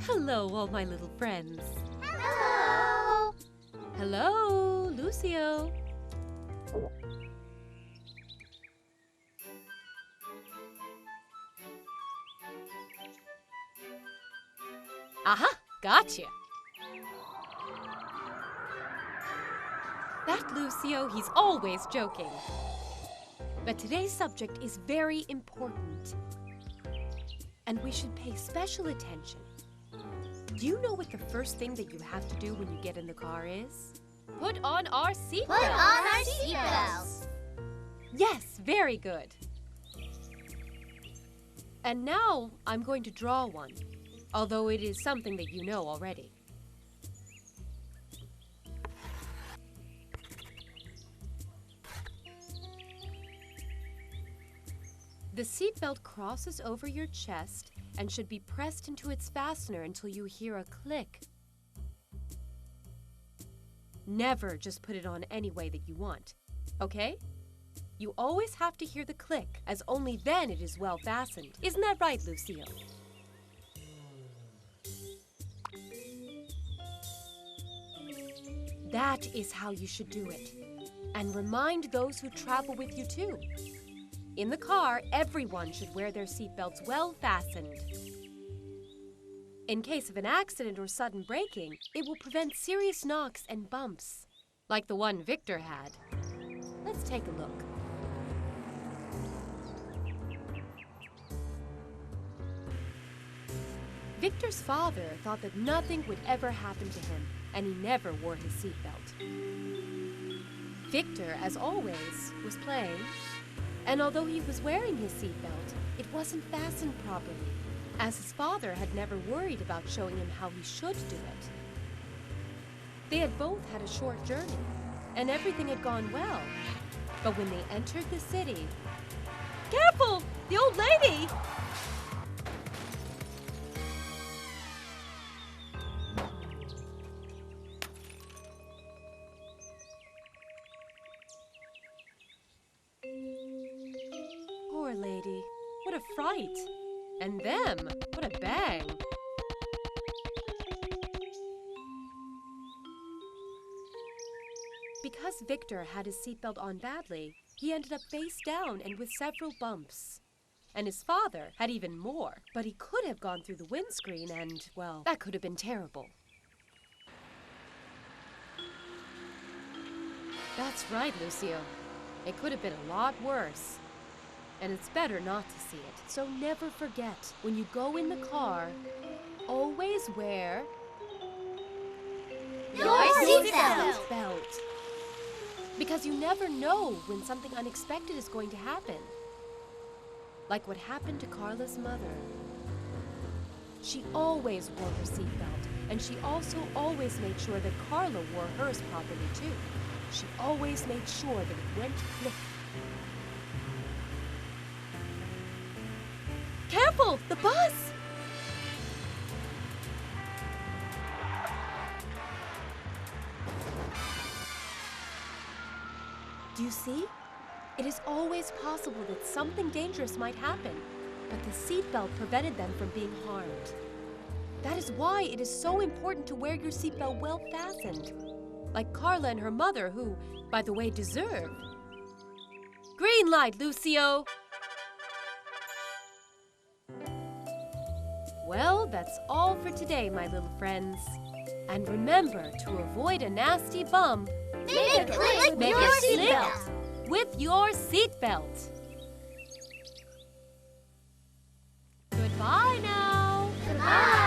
Hello, all my little friends. Hello! Hello, Lucio. Aha, gotcha. That Lucio, he's always joking. But today's subject is very important, and we should pay special attention. Do you know what the first thing that you have to do when you get in the car is? Put on our seatbelts. Put on our seatbelts. Yes, very good. And now I'm going to draw one, although it is something that you know already. The seatbelt crosses over your chest and should be pressed into its fastener until you hear a click. Never just put it on any way that you want, okay? You always have to hear the click, as only then it is well fastened. Isn't that right, Lucio? That is how you should do it. And remind those who travel with you too. In the car, everyone should wear their seatbelts well fastened. In case of an accident or sudden braking, it will prevent serious knocks and bumps, like the one Victor had. Let's take a look. Victor's father thought that nothing would ever happen to him, and he never wore his seatbelt. Victor, as always, was playing. And although he was wearing his seatbelt, it wasn't fastened properly, as his father had never worried about showing him how he should do it. They had both had a short journey, and everything had gone well. But when they entered the city... Careful! The old lady! Poor lady. What a fright. And them, what a bang. Because Victor had his seatbelt on badly, he ended up face down and with several bumps. And his father had even more, but he could have gone through the windscreen and, well, that could have been terrible. That's right, Lucio. It could have been a lot worse. And it's better not to see it. So never forget, when you go in the car, always wear Your seatbelt. Because you never know when something unexpected is going to happen. Like what happened to Carla's mother. She always wore her seatbelt, and she also always made sure that Carla wore hers properly too. She always made sure that it went click. Careful! The bus! Do you see? It is always possible that something dangerous might happen, but the seatbelt prevented them from being harmed. That is why it is so important to wear your seatbelt well fastened, like Carla and her mother, who, by the way, deserve. Green light, Lucio! Well, that's all for today, my little friends. And remember to avoid a nasty bump. Make it click with your seatbelt. With your seatbelt. Goodbye now. Goodbye.